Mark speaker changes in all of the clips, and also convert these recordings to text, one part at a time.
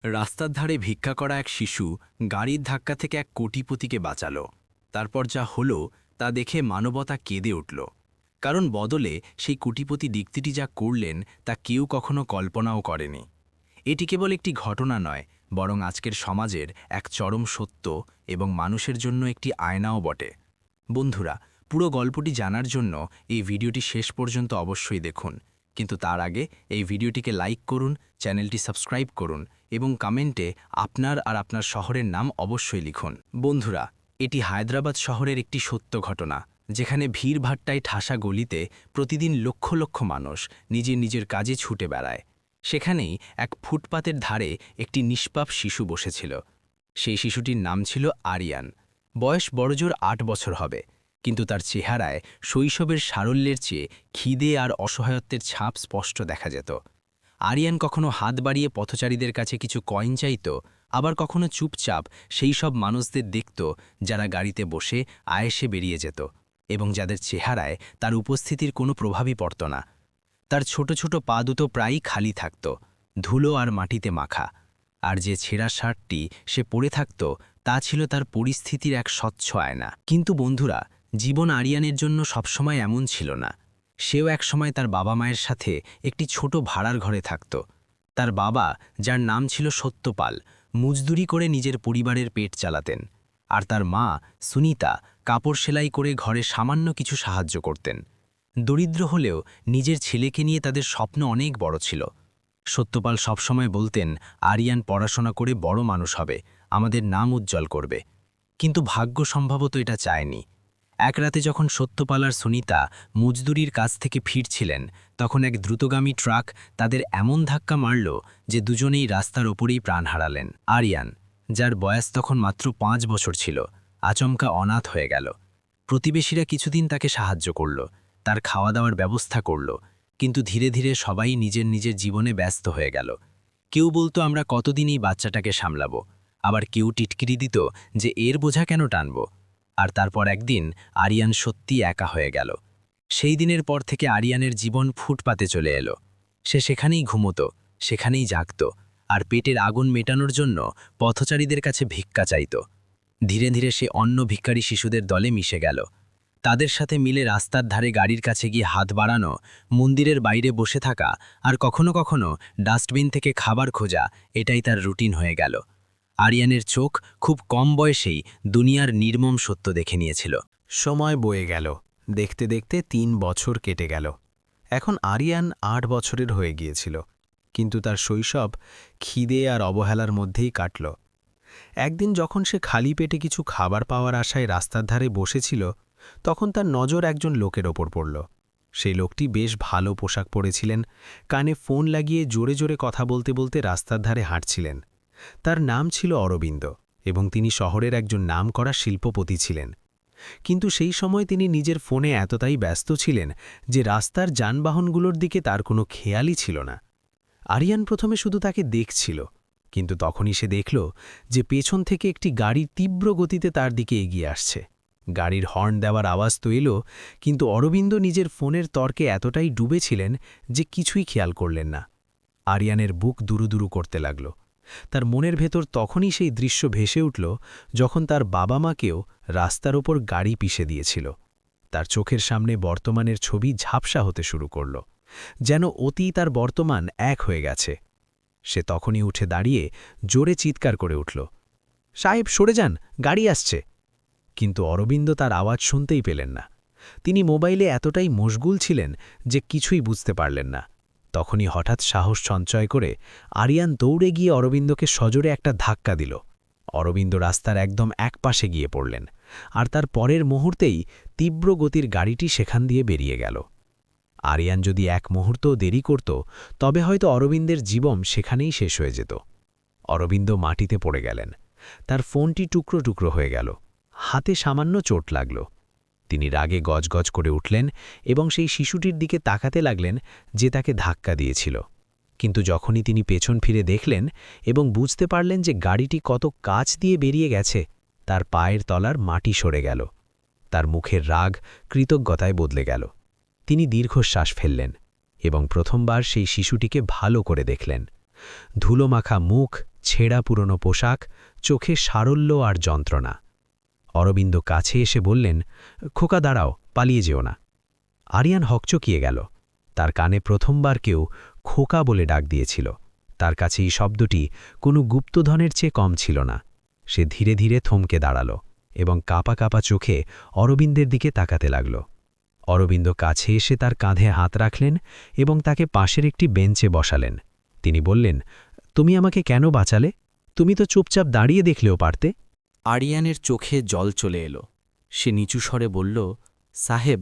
Speaker 1: রাস্তার ধারে ভিক্ষা করা এক শিশু গাড়ির ধাক্কা থেকে এক কোটিপতিকে বাঁচাল। তারপর যা হলো তা দেখে মানবতা কেঁদে উঠল। কারণ বদলে সেই কোটিপতি ব্যক্তিটি যা করলেন তা কেউ কখনো কল্পনাও করেনি। এটি কেবল একটি ঘটনা নয়, বরং আজকের সমাজের এক চরম সত্য এবং মানুষের জন্য একটি আয়নাও বটে। বন্ধুরা, পুরো গল্পটি জানার জন্য এই ভিডিওটি শেষ পর্যন্ত অবশ্যই দেখুন। কিন্তু তার আগে এই ভিডিওটিকে লাইক করুন, চ্যানেলটি সাবস্ক্রাইব করুন এবং কমেন্টে আপনার আর আপনার শহরের নাম অবশ্যই লিখুন। বন্ধুরা, এটি হায়দ্রাবাদ শহরের একটি সত্য ঘটনা, যেখানে ভিড়ভাট্টায় ঠাসা গলিতে প্রতিদিন লক্ষ লক্ষ মানুষ নিজের নিজের কাজে ছুটে বেড়ায়। সেখানেই এক ফুটপাতের ধারে একটি নিষ্পাপ শিশু বসেছিল। সেই শিশুটির নাম ছিল আরিয়ান। বয়স বড়জোর ৮ বছর হবে, কিন্তু তার চেহারায় শৈশবের সারল্যের চেয়ে খিদে আর অসহায়ত্বের ছাপ স্পষ্ট দেখা যেত। আরিয়ান কখনো হাত বাড়িয়ে পথচারীদের কাছে কিছু কয়েন চাইত, আবার কখনো চুপচাপ সেই সব মানুষদের দেখত যারা গাড়িতে বসে আয়েসে বেরিয়ে যেত এবং যাদের চেহারায় তার উপস্থিতির কোনো প্রভাবই পড়ত না। তার ছোট ছোট পা দুটো প্রায়ই খালি থাকত, ধুলো আর মাটিতে মাখা, আর যে ছেঁড়া শার্টটি সে পরে থাকত তা ছিল তার পরিস্থিতির এক স্বচ্ছ আয়না। কিন্তু বন্ধুরা, জীবন আরিয়ানের জন্য সবসময় এমন ছিল না। সেও একসময় তার বাবা মায়ের সাথে একটি ছোট ভাড়ার ঘরে থাকত। তার বাবা, যার নাম ছিল সত্যপাল, মজদুরি করে নিজের পরিবারের পেট চালাতেন, আর তার মা সুনিতা কাপড় সেলাই করে ঘরে সামান্য কিছু সাহায্য করতেন। দরিদ্র হলেও নিজের ছেলেকে নিয়ে তাদের স্বপ্ন অনেক বড় ছিল। সত্যপাল সবসময় বলতেন, আরিয়ান পড়াশোনা করে বড় মানুষ হবে, আমাদের নাম উজ্জ্বল করবে। কিন্তু ভাগ্য সম্ভবত এটা চায়নি। এক রাতে যখন সত্যপাল আর সুনিতা মজদুরির কাজ থেকে ফিরছিলেন, তখন এক দ্রুতগামী ট্রাক তাদের এমন ধাক্কা মারল যে দুজনেই রাস্তার ওপরেই প্রাণ হারালেন। আরিয়ান, যার বয়স তখন মাত্র ৫ বছর ছিল, আচমকা অনাথ হয়ে গেল। প্রতিবেশীরা কিছুদিন তাকে সাহায্য করল, তার খাওয়া দাওয়ার ব্যবস্থা করল, কিন্তু ধীরে ধীরে সবাই নিজের নিজের জীবনে ব্যস্ত হয়ে গেল। কেউ বলতো, আমরা কতদিন এই বাচ্চাটাকে সামলাবো, আবার কেউ টিটকিরি দিত যে এর বোঝা কেন টানব। আর তারপর একদিন আরিয়ান সত্যি একা হয়ে গেল। সেই দিনের পর থেকে আরিয়ানের জীবন ফুটপাতে চলে এলো। সে সেখানেই ঘুমতো, সেখানেই জাগত, আর পেটের আগুন মেটানোর জন্য পথচারীদের কাছে ভিক্ষা চাইত। ধীরে ধীরে সে অন্য ভিক্ষারী শিশুদের দলে মিশে গেল। তাদের সাথে মিলে রাস্তার ধারে গাড়ির কাছে গিয়ে হাত বাড়ানো, মন্দিরের বাইরে বসে থাকা, আর কখনো কখনো ডাস্টবিন থেকে খাবার খোঁজা, এটাই তার রুটিন হয়ে গেল। আরিয়ানের চোখ খুব কম বয়সেই দুনিয়ার নির্মম সত্য দেখে নিয়েছিল।
Speaker 2: সময় বয়ে গেল, দেখতে দেখতে ৩ বছর কেটে গেল। এখন আরিয়ান ৮ বছরের হয়ে গিয়েছিল, কিন্তু তার শৈশব খিদে আর অবহেলার মধ্যেই কাটল। একদিন যখন সে খালি পেটে কিছু খাবার পাওয়ার আশায় রাস্তার ধারে বসেছিল, তখন তার নজর একজন লোকের ওপর পড়ল। সেই লোকটি বেশ ভালো পোশাক পরেছিলেন, কানে ফোন লাগিয়ে জোরে জোরে কথা বলতে বলতে রাস্তার ধারে হাঁটছিলেন। তার নাম ছিল অরবিন্দ এবং তিনি শহরের একজন নামকরা শিল্পপতি ছিলেন। কিন্তু সেই সময় তিনি নিজের ফোনে এতটাই ব্যস্ত ছিলেন যে রাস্তার যানবাহনগুলোর দিকে তার কোনো খেয়ালই ছিল না। আরিয়ান প্রথমে শুধু তাকে দেখছিল, কিন্তু তখনই সে দেখল যে পেছন থেকে একটি গাড়ি তীব্র গতিতে তার দিকে এগিয়ে আসছে। গাড়ির হর্ন দেওয়ার আওয়াজ তো এলো, কিন্তু অরবিন্দ নিজের ফোনের তর্কে এতটাই ডুবেছিলেন যে কিছুই খেয়াল করলেন না। আরিয়ানের বুক দুরুদুরু করতে লাগল। তার মনের ভেতর তখনই সেই দৃশ্য ভেসে উঠল যখন তার বাবা মাকেও রাস্তার ওপর গাড়ি পিষে দিয়েছিল। তার চোখের সামনে বর্তমানের ছবি ঝাপসা হতে শুরু করল, যেন অতীত আর বর্তমান এক হয়ে গেছে। সে তখনই উঠে দাঁড়িয়ে জোরে চিৎকার করে উঠল, সাহেব সরে যান, গাড়ি আসছে। কিন্তু অরবিন্দ তার আওয়াজ শুনতেই পেলেন না। তিনি মোবাইলে এতটাই মশগুল ছিলেন যে কিছুই বুঝতে পারলেন না। তখনই হঠাৎ সাহস সঞ্চয় করে আরিয়ান দৌড়ে গিয়ে অরবিন্দকে সজোরে একটা ধাক্কা দিল। অরবিন্দ রাস্তার একদম একপাশে গিয়ে পড়লেন, আর তার পরের মুহূর্তেই তীব্র গতির গাড়িটি সেখান দিয়ে বেরিয়ে গেল। আরিয়ান যদি এক মুহূর্তও দেরি করত, তবে হয়তো অরবিন্দের জীবন সেখানেই শেষ হয়ে যেত। অরবিন্দ মাটিতে পড়ে গেলেন, তার ফোনটি টুকরো টুকরো হয়ে গেল, হাতে সামান্য চোট লাগল। তিনি রাগে গজগজ করে উঠলেন এবং সেই শিশুটির দিকে তাকাতে লাগলেন যে তাকে ধাক্কা দিয়েছিল। কিন্তু যখনই তিনি পেছন ফিরে দেখলেন এবং বুঝতে পারলেন যে গাড়িটি কত কাছ দিয়ে বেরিয়ে গেছে, তার পায়ের তলার মাটি সরে গেল। তার মুখের রাগ কৃতজ্ঞতায় বদলে গেল। তিনি দীর্ঘশ্বাস ফেললেন এবং প্রথমবার সেই শিশুটিকে ভালো করে দেখলেন। ধুলোমাখা মুখ, ছেঁড়া পুরনো পোশাক, চোখে সারল্য আর যন্ত্রণা। অরবিন্দ কাছে এসে বললেন, খোকা দাঁড়াও, পালিয়ে যেও না। আরিয়ান হকচকিয়ে গেল। তার কানে প্রথমবার কেউ খোকা বলে ডাক দিয়েছিল। তার কাছে এই শব্দটি কোনো গুপ্তধনের চেয়ে কম ছিল না। সে ধীরে ধীরে থমকে দাঁড়াল এবং কাঁপা কাঁপা চোখে অরবিন্দের দিকে তাকাতে লাগল। অরবিন্দ কাছে এসে তার কাঁধে হাত রাখলেন এবং তাকে পাশের একটি বেঞ্চে বসালেন। তিনি বললেন, তুমি আমাকে কেন বাঁচালে? তুমি তো চুপচাপ দাঁড়িয়ে দেখলেও পারতে।
Speaker 3: আরিয়ানের চোখে জল চলে এলো। সে নিচু স্বরে বলল, সাহেব,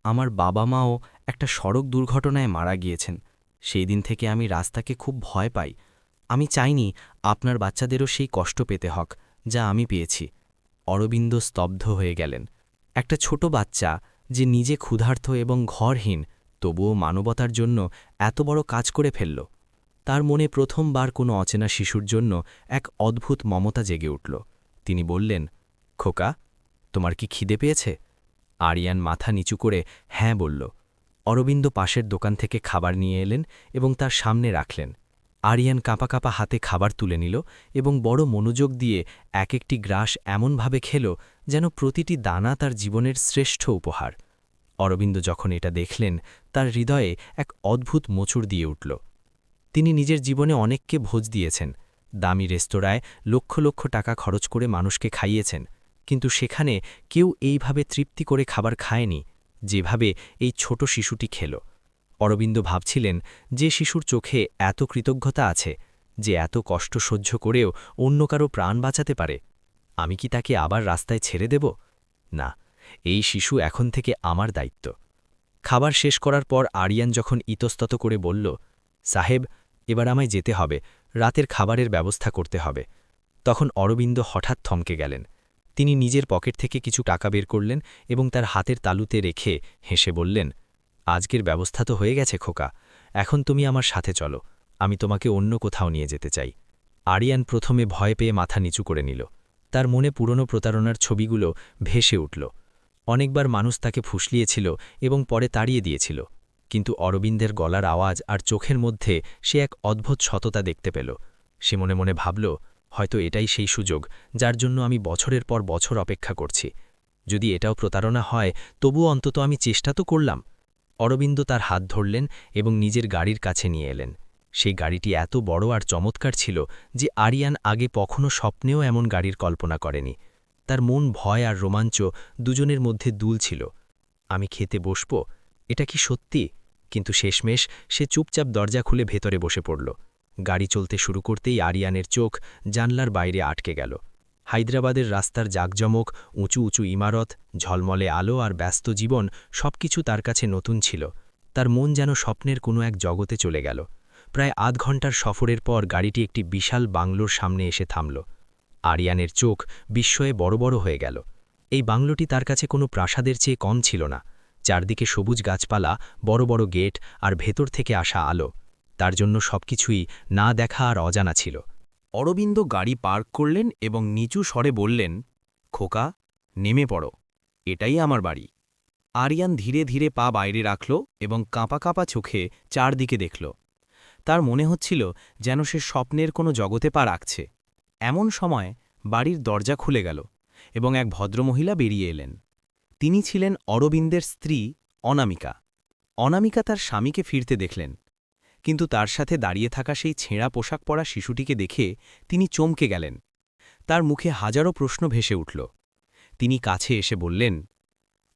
Speaker 3: আমার বাবা মাও একটা সড়ক দুর্ঘটনায় মারা গিয়েছেন। সেই দিন থেকে আমি রাস্তাকে খুব ভয় পাই। আমি চাইনি আপনার বাচ্চাদেরও সেই কষ্ট পেতে হক যা আমি পেয়েছি। অরবিন্দ স্তব্ধ হয়ে গেলেন। একটা ছোট বাচ্চা যে নিজে ক্ষুধার্ত এবং ঘরহীন, তবুও মানবতার জন্য এত বড় কাজ করে ফেলল। তার মনে প্রথমবার কোনো অচেনা শিশুর জন্য এক অদ্ভুত মমতা জেগে উঠল। তিনি বললেন, খোকা, তোমার কি খিদে পেয়েছে? আরিয়ান মাথা নিচু করে হ্যাঁ বলল। অরবিন্দ পাশের দোকান থেকে খাবার নিয়ে এলেন এবং তার সামনে রাখলেন। আরিয়ান কাঁপা কাঁপা হাতে খাবার তুলে নিল এবং বড় মনোযোগ দিয়ে এক একটি গ্রাস এমনভাবে খেল যেন প্রতিটি দানা তার জীবনের শ্রেষ্ঠ উপহার। অরবিন্দ যখন এটা দেখলেন, তার হৃদয়ে এক অদ্ভুত মোচড় দিয়ে উঠল। তিনি নিজের জীবনে অনেককে ভোজ দিয়েছেন, দামি রেস্তোরাঁয় লক্ষ লক্ষ টাকা খরচ করে মানুষকে খাইয়েছেন, কিন্তু সেখানে কেউ এইভাবে তৃপ্তি করে খাবার খায়নি যেভাবে এই ছোট শিশুটি খেল। অরবিন্দ ভাবছিলেন, যে শিশুর চোখে এত কৃতজ্ঞতা আছে, যে এত কষ্ট সহ্য করেও অন্য কারো প্রাণ বাঁচাতে পারে, আমি কি তাকে আবার রাস্তায় ছেড়ে দেব? না, এই শিশু এখন থেকে আমার দায়িত্ব। খাবার শেষ করার পর আরিয়ান যখন ইতস্তত করে বলল, সাহেব, এবার আমায় যেতে হবে, রাতের খাবারের ব্যবস্থা করতে হবে, তখন অরবিন্দ হঠাৎ থমকে গেলেন। তিনি নিজের পকেট থেকে কিছু টাকা বের করলেন এবং তার হাতের তালুতে রেখে হেসে বললেন, আজকের ব্যবস্থা তো হয়ে গেছে খোকা, এখন তুমি আমার সাথে চলো, আমি তোমাকে অন্য কোথাও নিয়ে যেতে চাই। আরিয়ান প্রথমে ভয় পেয়ে মাথা নিচু করে নিল। তার মনে পুরনো প্রতারণার ছবিগুলো ভেসে উঠল। অনেকবার মানুষ তাকে ফুসলিয়েছিল এবং পরে তাড়িয়ে দিয়েছিল, কিন্তু অরবিন্দের গলার আওয়াজ আর চোখের মধ্যে সে এক অদ্ভুত সততা দেখতে পেল। সে মনে মনে ভাবল, হয়তো এটাই সেই সুযোগ যার জন্য আমি বছরের পর বছর অপেক্ষা করছি। যদি এটাও প্রতারণা হয়, তবুও অন্তত আমি চেষ্টা তো করলাম। অরবিন্দ তার হাত ধরলেন এবং নিজের গাড়ির কাছে নিয়ে এলেন। সেই গাড়িটি এত বড় আর চমৎকার ছিল যে আরিয়ান আগে কখনো স্বপ্নেও এমন গাড়ির কল্পনা করেনি। তার মন ভয় আর রোমাঞ্চ দুজনের মধ্যে দুলছিল। আমি খেতে বসব, এটা কি সত্যি? কিন্তু শেষমেশ সে চুপচাপ দরজা খুলে ভেতরে বসে পড়ল। গাড়ি চলতে শুরু করতেই আরিয়ানের চোখ জানলার বাইরে আটকে গেল। হায়দ্রাবাদের রাস্তার জাকজমক, উঁচু উঁচু ইমারত, ঝলমলে আলো আর ব্যস্ত জীবন সবকিছু তার কাছে নতুন ছিল। তার মন যেন স্বপ্নের কোনো এক জগতে চলে গেল। প্রায় আধ ঘন্টার সফরের পর গাড়িটি একটি বিশাল বাংলোর সামনে এসে থামল। আরিয়ানের চোখ বিস্ময়ে বড় বড় হয়ে গেল। এই বাংলোটি তার কাছে কোনো প্রাসাদের চেয়ে কম ছিল না। চারদিকে সবুজ গাছপালা, বড় বড় গেট আর ভেতর থেকে আসা আলো। তার জন্য সবকিছুই না দেখা আর অজানা ছিল।
Speaker 1: অরবিন্দ গাড়ি পার্ক করলেন এবং নিচু স্বরে বললেন, খোকা, নেমে পড়ো, এটাই আমার বাড়ি। আরিয়ান ধীরে ধীরে পা বাইরে রাখল এবং কাঁপা কাঁপা চোখে চারদিকে দেখল। তার মনে হচ্ছিল যেন সে স্বপ্নের কোনো জগতে পা রাখছে। এমন সময় বাড়ির দরজা খুলে গেল এবং এক ভদ্রমহিলা বেরিয়ে এলেন। তিনি ছিলেন অরবিন্দের স্ত্রী অনামিকা। অনামিকা তার স্বামীকে ফিরতে দেখলেন, কিন্তু তার সাথে দাঁড়িয়ে থাকা সেই ছেঁড়া পোশাক পরা শিশুটিকে দেখে তিনি চমকে গেলেন। তার মুখে হাজারো প্রশ্ন ভেসে উঠল। তিনি কাছে এসে বললেন,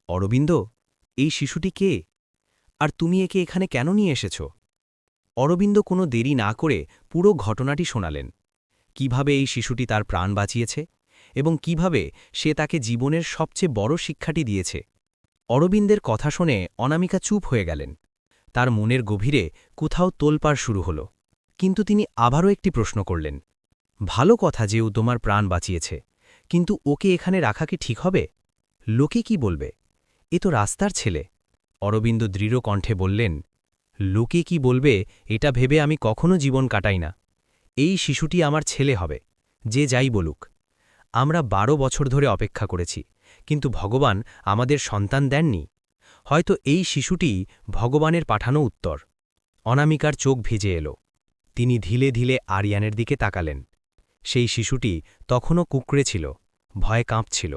Speaker 1: অরবিন্দ, এই শিশুটি কে? আর তুমি একে এখানে কেন নিয়ে এসেছ? অরবিন্দ কোনো দেরি না করে পুরো ঘটনাটি শোনালেন। কিভাবে এই শিশুটি তার প্রাণ বাঁচিয়েছে এবং কিভাবে সে তাকে জীবনের সবচেয়ে বড় শিক্ষাটি দিয়েছে। অরবিন্দের কথা শুনে অনামিকা চুপ হয়ে গেলেন। তার মনের গভীরে কোথাও তোলপাড় শুরু হল। কিন্তু তিনি আবারও একটি প্রশ্ন করলেন, ভালো কথা যে ও তোমার প্রাণ বাঁচিয়েছে, কিন্তু ওকে এখানে রাখা কি ঠিক হবে? লোকে কি বলবে? এ তো রাস্তার ছেলে। অরবিন্দ দৃঢ় কণ্ঠে বললেন, লোকে কি বলবে এটা ভেবে আমি কখনো জীবন কাটাই না। এই শিশুটি আমার ছেলে হবে, যে যাই বলুক। আমরা 12 বছর ধরে অপেক্ষা করেছি, কিন্তু ভগবান আমাদের সন্তান দেননি। হয়তো এই শিশুটি ভগবানের পাঠানো উত্তর। অনামিকার চোখ ভিজে এলো। তিনি ধীরে ধীরে আরিয়ানের দিকে তাকালেন।
Speaker 2: সেই শিশুটি তখনও কুঁকড়ে ছিল, ভয়ে কাঁপছিল।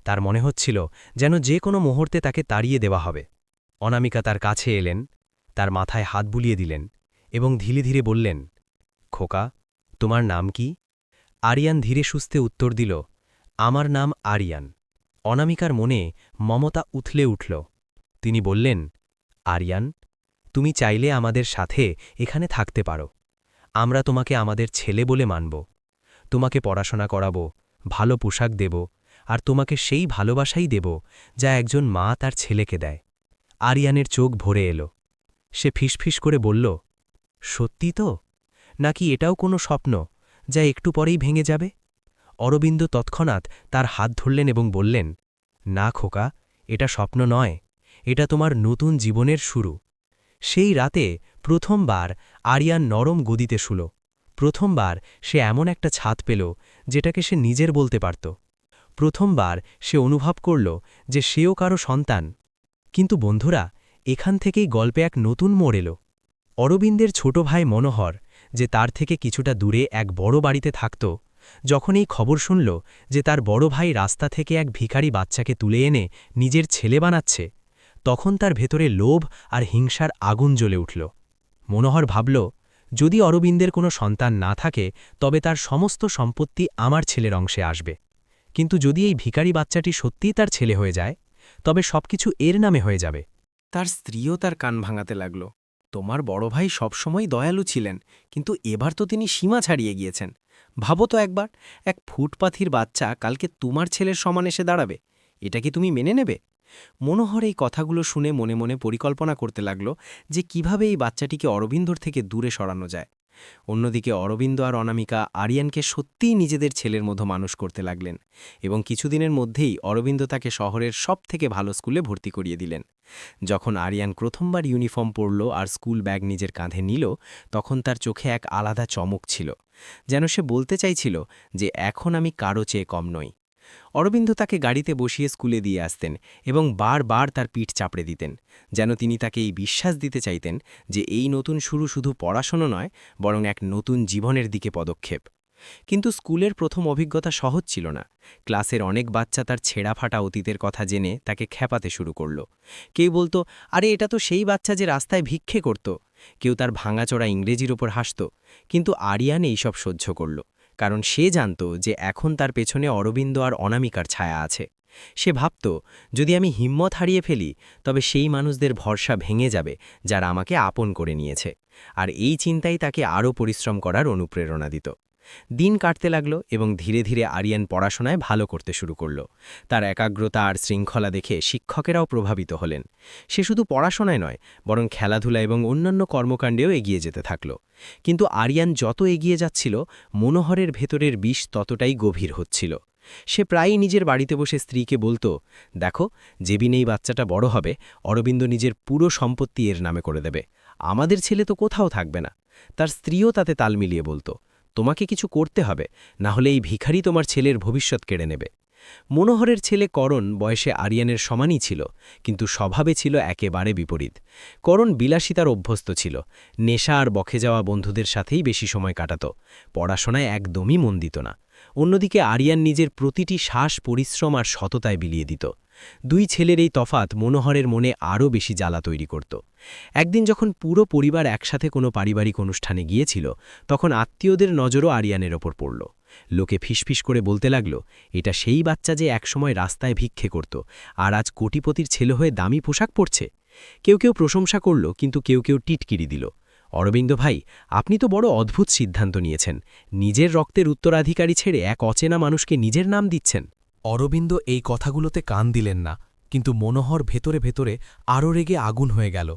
Speaker 2: তার মনে হচ্ছিল যেন যে কোনো মুহূর্তে তাকে তাড়িয়ে দেওয়া হবে। অনামিকা তার কাছে এলেন, তার মাথায় হাত বুলিয়ে দিলেন এবং ধীরে ধীরে বললেন, খোকা, তোমার নাম কি? আরিয়ান ধীরে সুস্থে উত্তর দিল, আমার নাম আরিয়ান। অনামিকার মনে মমতা উথলে উঠল। তিনি বললেন, আরিয়ান, তুমি চাইলে আমাদের সাথে এখানে থাকতে পারো। আমরা তোমাকে আমাদের ছেলে বলে মানব। তোমাকে পড়াশোনা করাব, ভালো পোশাক দেব, আর তোমাকে সেই ভালোবাসাই দেব যা একজন মা তার ছেলেকে দেয়। আরিয়ানের চোখ ভরে এলো। সে ফিসফিস করে বলল, সত্যি তো? নাকি এটাও কোনো স্বপ্ন যা একটু পরেই ভেঙে যাবে? অরবিন্দ তৎক্ষণাৎ তার হাত ধরলেন এবং বললেন, না খোকা, এটা স্বপ্ন নয়, এটা তোমার নতুন জীবনের শুরু। সেই রাতে প্রথমবার আরিয়ান নরম গদিতে শুল। প্রথমবার সে এমন একটা ছাদ পেল যেটাকে সে নিজের বলতে পারত। প্রথমবার সে অনুভব করল যে সেও কারো সন্তান। কিন্তু বন্ধুরা, এখান থেকেই গল্পে এক নতুন মোড় এলো। অরবিন্দের ছোট ভাই মনোহর, যে তার থেকে কিছুটা দূরে এক বড় বাড়িতে থাকত, যখন এই খবর শুনল যে তার বড় ভাই রাস্তা থেকে এক ভিখারি বাচ্চাকে তুলে এনে নিজের ছেলে বানাচ্ছে, তখন তার ভেতরে লোভ আর হিংসার আগুন জ্বলে উঠল। মনোহর ভাবল, যদি অরবিন্দের কোনো সন্তান না থাকে তবে তার সমস্ত সম্পত্তি আমার ছেলের অংশে আসবে। কিন্তু যদি এই ভিখারি বাচ্চাটি সত্যিই তার ছেলে হয়ে যায়, তবে সবকিছু এর নামে হয়ে যাবে।
Speaker 1: তার স্ত্রীও তার কান ভাঙাতে লাগল। তোমার বড় ভাই সবসময় দয়ালু ছিলেন, কিন্তু এবার তো তিনি সীমা ছাড়িয়ে গিয়েছেন। ভাবো তো একবার, এক ফুটপাথির বাচ্চা কালকে তোমার ছেলের সমান এসে দাঁড়াবে। এটা কি তুমি মেনে নেবে? মনোহর এই কথাগুলো শুনে মনে মনে পরিকল্পনা করতে লাগল যে কিভাবে এই বাচ্চাটিকে অরবিন্দর থেকে দূরে সরানো যায়। অন্যদিকে অরবিন্দ আর অনামিকা আরিয়ানকে সত্যিই নিজেদের ছেলের মতো মানুষ করতে লাগলেন, এবং কিছুদিনের মধ্যেই অরবিন্দ তাকে শহরের সবথেকে ভালো স্কুলে ভর্তি করিয়ে দিলেন। যখন আরিয়ান প্রথমবার ইউনিফর্ম পরল আর স্কুল ব্যাগ নিজের কাঁধে নিল, তখন তার চোখে এক আলাদা চমক ছিল, যেন সে বলতে চাইছিল যে এখন আমি কারো চেয়ে কম নই। অরবিন্দ তাকে গাড়িতে বসিয়ে স্কুলে দিয়ে আসতেন এবং বারবার তার পিঠ চাপড়ে দিতেন, যেন তিনি তাকে এই বিশ্বাস দিতে চাইতেন যে এই নতুন শুরু শুধু পড়াশোনা নয়, বরং এক নতুন জীবনের দিকে পদক্ষেপ। কিন্তু স্কুলের প্রথম অভিজ্ঞতা সহজ ছিল না। ক্লাসের অনেক বাচ্চা তার ছেঁড়াফাটা অতীতের কথা জেনে তাকে খ্যাপাতে শুরু করল। কেউ বলতো, আরে এটা তো সেই বাচ্চা যে রাস্তায় ভিক্ষে করত। কেউ তার ভাঙাচোরা ইংরেজির ওপর হাসত। কিন্তু আরিয়ান এইসব সহ্য করল, কারণ সে জানত যে এখন তার পেছনে অরবিন্দ আর অনামিকার ছায়া আছে। সে ভাবত, যদি আমি হিম্মত হারিয়ে ফেলি তবে সেই মানুষদের ভরসা ভেঙে যাবে যারা আমাকে আপন করে নিয়েছে। আর এই চিন্তাই তাকে আরও পরিশ্রম করার অনুপ্রেরণা দিত। দিন কাটতে লাগল এবং ধীরে ধীরে আরিয়ান পড়াশোনায় ভালো করতে শুরু করল। তার একাগ্রতা আর শৃঙ্খলা দেখে শিক্ষকেরাও প্রভাবিত হলেন। সে শুধু পড়াশোনায় নয়, বরং খেলাধুলা এবং অন্যান্য কর্মকাণ্ডেও এগিয়ে যেতে থাকল। কিন্তু আরিয়ান যত এগিয়ে যাচ্ছিল, মনোহরের ভেতরের বিষ ততটাই গভীর হচ্ছিল। সে প্রায়ই নিজের বাড়িতে বসে স্ত্রীকে বলতো, দেখো, যেদিন এই বাচ্চাটা বড় হবে, অরবিন্দ নিজের পুরো সম্পত্তি এর নামে করে দেবে। আমাদের ছেলে তো কোথাও থাকবে না। তার স্ত্রীও তাতে তাল মিলিয়ে বলতো, তোমাকে কিছু করতে হবে, না হলে এই ভিখারি তোমার ছেলের ভবিষ্যৎ কেড়ে নেবে। মনোহরের ছেলে করণ বয়সে আরিয়ানের সমানই ছিল, কিন্তু স্বভাবে ছিল একেবারে বিপরীত। করণ বিলাসিতার অভ্যস্ত ছিল, নেশা আর বখে যাওয়া বন্ধুদের সাথেই বেশি সময় কাটাত, পড়াশোনায় একদমই মন দিত না। অন্যদিকে আরিয়ান নিজের প্রতিটি শ্বাস পরিশ্রম আর সততায় বিলিয়ে দিত। দুই ছেলের এই তফাৎ মনোহরের মনে আরও বেশি জ্বালা তৈরি করত। একদিন যখন পুরো পরিবার একসাথে কোনো পারিবারিক অনুষ্ঠানে গিয়েছিল, তখন আত্মীয়দের নজরও আরিয়ানের ওপর পড়ল। লোকে ফিসফিস করে বলতে লাগল, এটা সেই বাচ্চা যে একসময় রাস্তায় ভিক্ষে করত আর আজ কোটিপতির ছেলে হয়ে দামি পোশাক পরছে। কেউ কেউ প্রশংসা করল, কিন্তু কেউ কেউ টিটকিরি দিল। অরবিন্দ ভাই, আপনি তো বড় অদ্ভুত সিদ্ধান্ত নিয়েছেন। নিজের রক্তের উত্তরাধিকারী ছেড়ে এক অচেনা মানুষকে নিজের নাম দিচ্ছেন।
Speaker 4: অরবিন্দ এই কথাগুলোতে কান দিলেন না, কিন্তু মনোহর ভেতরে ভেতরে আরও রেগে আগুন হয়ে গেল।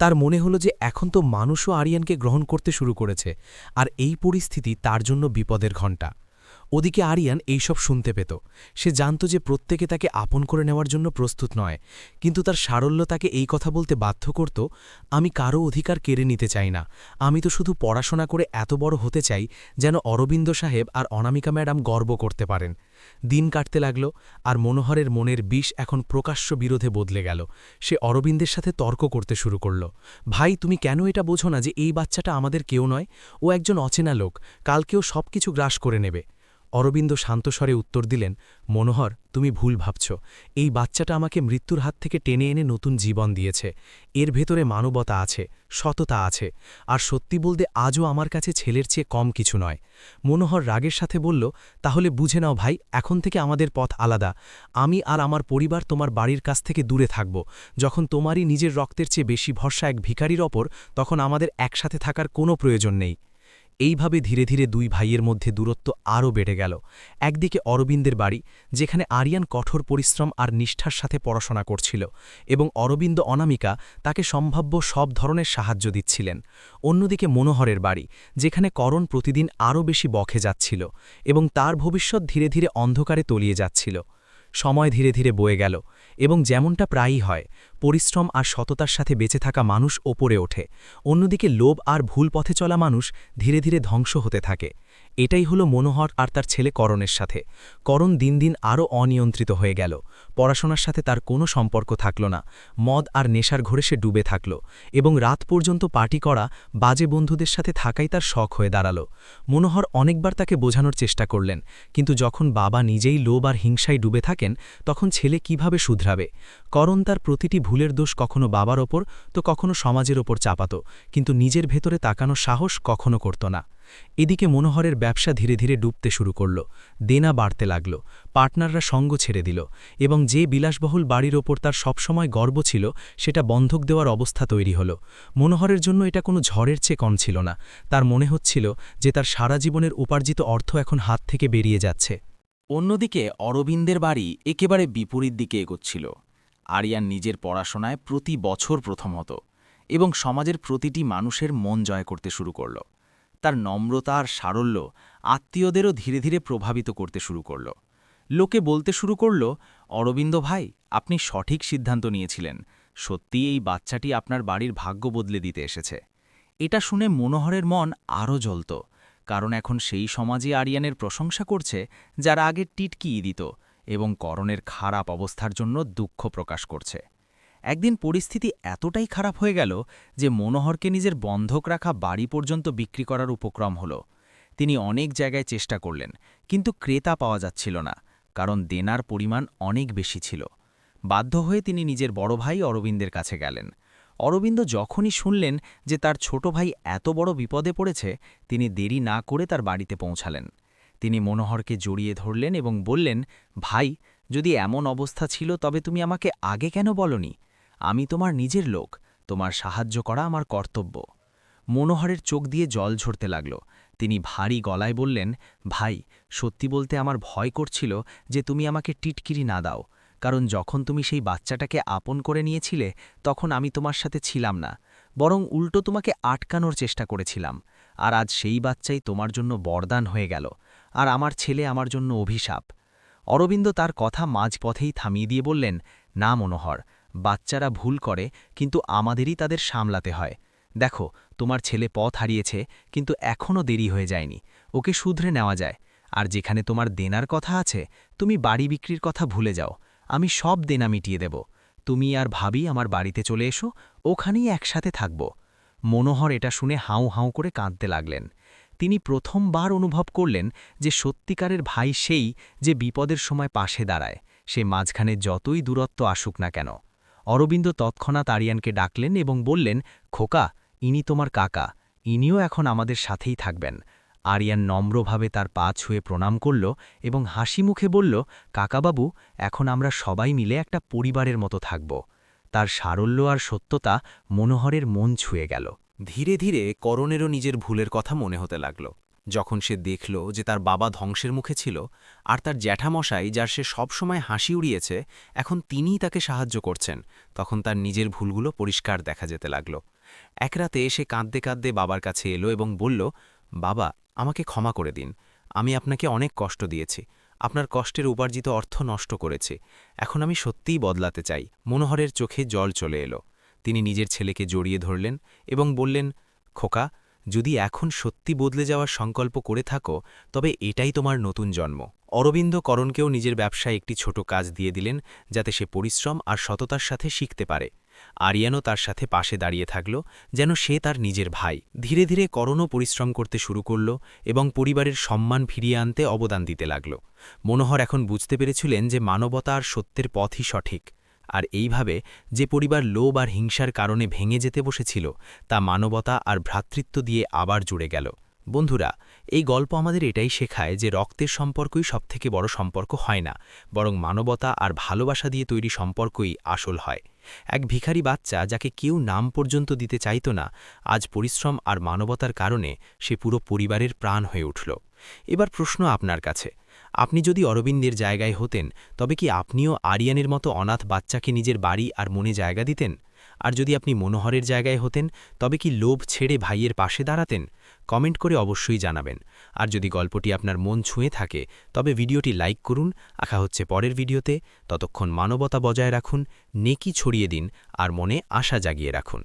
Speaker 4: তার মনে হলো যে এখন তো মানুষও আরিয়ানকে গ্রহণ করতে শুরু করেছে, আর এই পরিস্থিতি তার জন্য বিপদের ঘণ্টা। ওদিকে আরিয়ান এইসব শুনতে পেত। সে জানত যে প্রত্যেকে তাকে আপন করে নেওয়ার জন্য প্রস্তুত নয়, কিন্তু তার সারল্য তাকে এই কথা বলতে বাধ্য করত, আমি কারও অধিকার কেড়ে নিতে চাই না, আমি তো শুধু পড়াশোনা করে এত বড় হতে চাই যেন অরবিন্দ সাহেব আর অনামিকা ম্যাডাম গর্ব করতে পারেন। দিন কাটতে লাগল, আর মনোহরের মনের বিষ এখন প্রকাশ্য বিরোধে বদলে গেল। সে অরবিন্দের সাথে তর্ক করতে শুরু করল। ভাই, তুমি কেন এটা বোঝো না যে এই বাচ্চাটা আমাদের কেউ নয়? ও একজন অচেনা লোক, কালকেও সব কিছু গ্রাস করে নেবে। অরবিন্দ শান্তস্বরে উত্তর দিলেন, মনোহর, তুমি ভুল ভাবছ। এই বাচ্চাটা আমাকে মৃত্যুর হাত থেকে টেনে এনে নতুন জীবন দিয়েছে। এর ভেতরে মানবতা আছে, সততা আছে, আর সত্যি বলতে আজও আমার কাছে ছেলের চেয়ে কম কিছু নয়। মনোহর রাগের সাথে বলল, তাহলে বুঝে নাও ভাই, এখন থেকে আমাদের পথ আলাদা। আমি আর আমার পরিবার তোমার বাড়ির কাছ থেকে দূরে থাকব। যখন তোমারই নিজের রক্তের চেয়ে বেশি ভরসা এক ভিখারির ওপর, তখন আমাদের একসাথে থাকার কোনো প্রয়োজন নেই। এইভাবে ধীরে ধীরে দুই ভাইয়ের মধ্যে দূরত্ব আরও বেড়ে গেল। একদিকে অরবিন্দের বাড়ি, যেখানে আরিয়ান কঠোর পরিশ্রম আর নিষ্ঠার সাথে পড়াশোনা করছিল, এবং অরবিন্দ অনামিকা তাকে সম্ভাব্য সব ধরনের সাহায্য দিচ্ছিলেন। অন্যদিকে মনোহরের বাড়ি, যেখানে করণ প্রতিদিন আরও বেশি বখে যাচ্ছিল, এবং তার ভবিষ্যৎ ধীরে ধীরে অন্ধকারে তলিয়ে যাচ্ছিল। সময় ধীরে ধীরে বয়ে গেল, এবং যেমনটা প্রায়ই হয়, পরিশ্রম আর সততার সাথে বেঁচে থাকা মানুষ ওপরে ওঠে, অন্যদিকে লোভ আর ভুল পথে চলা মানুষ ধীরে ধীরে ধ্বংস হতে থাকে। এটাই হলো মনোহর আর তার ছেলে করণের সাথে। করণ দিন দিন আরও অনিয়ন্ত্রিত হয়ে গেল। পড়াশোনার সাথে তার কোনো সম্পর্ক থাকল না। মদ আর নেশার ঘরে সে ডুবে থাকল, এবং রাত পর্যন্ত পার্টি করা, বাজে বন্ধুদের সাথে থাকাই তার শখ হয়ে দাঁড়াল। মনোহর অনেকবার তাকে বোঝানোর চেষ্টা করলেন, কিন্তু যখন বাবা নিজেই লোভ আর হিংসায় ডুবে থাকেন, তখন ছেলে কিভাবে শুধরাবে? করণ তার প্রতিটি ভুলের দোষ কখনো বাবার ওপর তো কখনো সমাজের ওপর চাপাত, কিন্তু নিজের ভেতরে তাকানোর সাহস কখনো করত না। এদিকে মনোহরের ব্যবসা ধীরে ধীরে ডুবতে শুরু করল। দেনা বাড়তে লাগল, পার্টনাররা সঙ্গ ছেড়ে দিল, এবং যে বিলাসবহুল বাড়ির ওপর তার সবসময় গর্ব ছিল, সেটা বন্ধক দেওয়ার অবস্থা তৈরি হল। মনোহরের জন্য এটা কোনো ঝড়ের চেয়ে কম ছিল না। তার মনে হচ্ছিল যে তার সারা জীবনের উপার্জিত অর্থ এখন হাত থেকে বেরিয়ে যাচ্ছে।
Speaker 3: অন্যদিকে অরবিন্দের বাড়ি একেবারে বিপরীত দিকে এগোচ্ছিল। আরিয়ান নিজের পড়াশোনায় প্রতি বছর প্রথম হতো, এবং সমাজের প্রতিটি মানুষের মন জয় করতে শুরু করল। তার নম্রতা আর সারল্য আত্মীয়দেরও ধীরে ধীরে প্রভাবিত করতে শুরু করল। লোকে বলতে শুরু করল, অরবিন্দ ভাই, আপনি সঠিক সিদ্ধান্ত নিয়েছিলেন, সত্যিই এই বাচ্চাটি আপনার বাড়ির ভাগ্য বদলে দিতে এসেছে। এটা শুনে মনোহরের মন আরও জ্বলত, কারণ এখন সেই সমাজে আরিয়ানের প্রশংসা করছে যারা আগে টিটকিয়ে দিত, এবং করণের খারাপ অবস্থার জন্য দুঃখ প্রকাশ করছে। একদিন পরিস্থিতি এতটাই খারাপ হয়ে গেল যে মনোহরকে নিজের বন্ধক রাখা বাড়ি পর্যন্ত বিক্রি করার উপক্রম হল। তিনি অনেক জায়গায় চেষ্টা করলেন, কিন্তু ক্রেতা পাওয়া যাচ্ছিল না, কারণ দেনার পরিমাণ অনেক বেশি ছিল। বাধ্য হয়ে তিনি নিজের বড় ভাই অরবিন্দের কাছে গেলেন। অরবিন্দ যখনই শুনলেন যে তার ছোট ভাই এত বড় বিপদে পড়েছে, তিনি দেরি না করে তার বাড়িতে পৌঁছালেন। তিনি মনোহরকে জড়িয়ে ধরলেন এবং বললেন, ভাই, যদি এমন অবস্থা ছিল তবে তুমি আমাকে আগে কেন বলনি? আমি তোমার নিজের লোক, তোমার সাহায্য করা আমার কর্তব্য। মনোহরের চোখ দিয়ে জল ঝরতে লাগল। তিনি ভারী গলায় বললেন, ভাই, সত্যি বলতে আমার ভয় করছিল যে তুমি আমাকে টিটকিরি না দাও, কারণ যখন তুমি সেই বাচ্চাটাকে আপন করে নিয়েছিলে তখন আমি তোমার সাথে ছিলাম না, বরং উল্টো তোমাকে আটকানোর চেষ্টা করেছিলাম। আর আজ সেই বাচ্চাই তোমার জন্য বরদান হয়ে গেল, আর আমার ছেলে আমার জন্য অভিশাপ। অরবিন্দ তার কথা মাঝপথেই থামিয়ে দিয়ে বললেন, না মনোহর, বাচ্চারা ভুল করে, কিন্তু আমাদেরই তাদের সামলাতে হয়। দেখো, তোমার ছেলে পথ হারিয়েছে, কিন্তু এখনও দেরি হয়ে যায়নি, ওকে শুধরে নেওয়া যায়। আর যেখানে তোমার দেনার কথা আছে, তুমি বাড়ি বিক্রির কথা ভুলে যাও, আমি সব দেনা মিটিয়ে দেব। তুমি আর ভাবি আমার বাড়িতে চলে এসো, ওখানেই একসাথে থাকব। মনোহর এটা শুনে হাউ হাউ করে কাঁদতে লাগলেন। তিনি প্রথমবার অনুভব করলেন যে সত্যিকারের ভাই সেই যে বিপদের সময় পাশে দাঁড়ায়, সে মাঝখানে যতই দূরত্ব আসুক না কেন। অরবিন্দ তৎক্ষণাৎ আরিয়ানকে ডাকলেন এবং বললেন, খোকা, ইনি তোমার কাকা, ইনিও এখন আমাদের সাথেই থাকবেন। আরিয়ান নম্রভাবে তার পা ছুঁয়ে প্রণাম করল এবং হাসি মুখে বলল, কাকাবাবু, এখন আমরা সবাই মিলে একটা পরিবারের মতো থাকব। তার সারল্য আর সত্যতা মনোহরের মন ছুঁয়ে গেল।
Speaker 2: ধীরে ধীরে করণেরও নিজের ভুলের কথা মনে হতে লাগল। যখন সে দেখল যে তার বাবা ধ্বংসের মুখে ছিল, আর তার জ্যাঠামশাই, যার সে সবসময় হাসি উড়িয়েছে, এখন তিনিই তাকে সাহায্য করছেন, তখন তার নিজের ভুলগুলো পরিষ্কার দেখা যেতে লাগল। এক রাতে সে কাঁদতে কাঁদতে বাবার কাছে এলো এবং বলল, বাবা, আমাকে ক্ষমা করে দিন, আমি আপনাকে অনেক কষ্ট দিয়েছি, আপনার কষ্টের উপার্জিত অর্থ নষ্ট করেছি। এখন আমি সত্যিই বদলাতে চাই। মনোহরের চোখে জল চলে এলো। তিনি নিজের ছেলেকে জড়িয়ে ধরলেন এবং বললেন, খোকা, যদি এখন সত্যি বদলে যাওয়ার সংকল্প করে থাকো তবে এটাই তোমার নতুন জন্ম। অরবিন্দ করণকেও নিজের ব্যবসায় একটি ছোট কাজ দিয়ে দিলেন, যাতে সে পরিশ্রম আর সততার সাথে শিখতে পারে। আরিয়ানও তার সাথে পাশে দাঁড়িয়ে থাকল, যেন সে তার নিজের ভাই। ধীরে ধীরে করণও পরিশ্রম করতে শুরু করল এবং পরিবারের সম্মান ফিরিয়ে আনতে অবদান দিতে লাগল। মনোহর এখন বুঝতে পেরেছিলেন যে মানবতা আর সত্যের পথই সঠিক। আর এইভাবে যে পরিবার লোভ আর হিংসার কারণে ভেঙে যেতে বসেছিল, তা মানবতা আর ভ্রাতৃত্ব দিয়ে আবার জুড়ে গেল। বন্ধুরা, এই গল্প আমাদের এটাই শেখায় যে রক্তের সম্পর্কই সবথেকে বড় সম্পর্ক হয় না, বরং মানবতা আর ভালোবাসা দিয়ে তৈরি সম্পর্কই আসল হয়। এক ভিখারি বাচ্চা, যাকে কেউ নাম পর্যন্ত দিতে চাইত না, আজ পরিশ্রম আর মানবতার কারণে সে পুরো পরিবারের প্রাণ হয়ে উঠল। এবার প্রশ্ন আপনার কাছে, আপনি যদি অরবিন্দের জায়গায় হতেন, তবে কি আপনিও আরিয়ানের মতো অনাথ বাচ্চাকে নিজের বাড়ি আর মনে জায়গা দিতেন? আর যদি আপনি মনোহরের জায়গায় হতেন, তবে কি লোভ ছেড়ে ভাইয়ের পাশে দাঁড়াতেন? কমেন্ট করে অবশ্যই জানাবেন। আর যদি গল্পটি আপনার মন ছুঁয়ে থাকে, তবে ভিডিওটি লাইক করুন। আশা হচ্ছে পরের ভিডিওতে। ততক্ষণ মানবতা বজায় রাখুন, নেকি ছড়িয়ে দিন আর মনে আশা জাগিয়ে রাখুন।